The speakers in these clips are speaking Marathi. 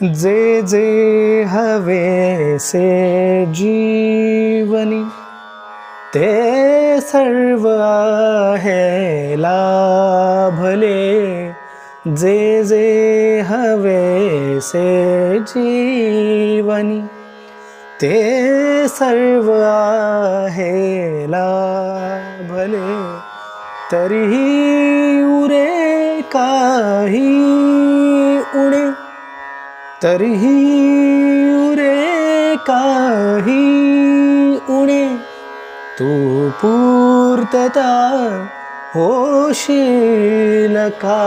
जे जे हवेसे जीवनी ते सर्व आहे लाभले. जे जे हवेसे जीवनी ते सर्व आहे लाभले. तरीही उरे काही उणे, तरीही उरे काही उणे. तू पूर्तता होशील का,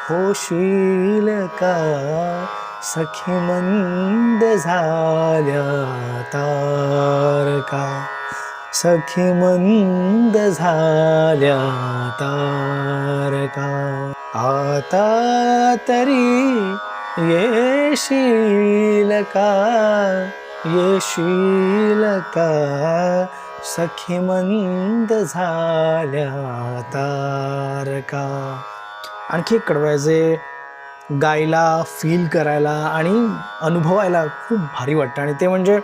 होशील का. सखी मंद झाल्या तारका, सखी मंद झाल्या तारका. आता तरी येशील का, येशील का. सखी मंद झाल्या तारका. आणखी एक कडवं आहे जे गायला, फील करायला आणि अनुभवायला खूप भारी वाटतं, आणि ते म्हणजे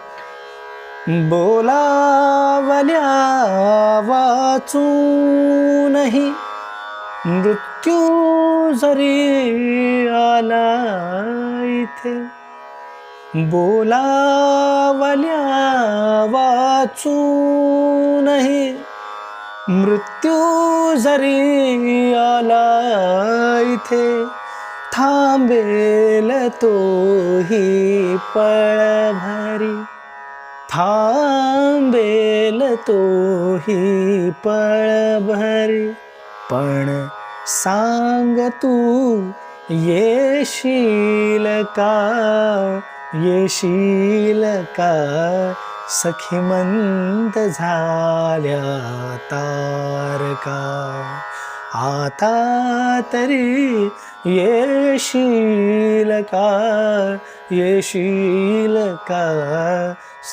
बोलावल्या वाचूनही मृत्यू जरी आला इथे. बोलावल्या वाचूनही मृत्यू जरी आला इथे. थांबेल तोही पळभरी, थांबेल तोही पळभरी. पण सांग तू येशील का, येशील का. सखी मंद झाल्या तारका. आता तरी येशील का, येशील का.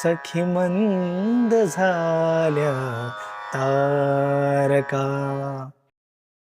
सखी मंद झाल्या तारका.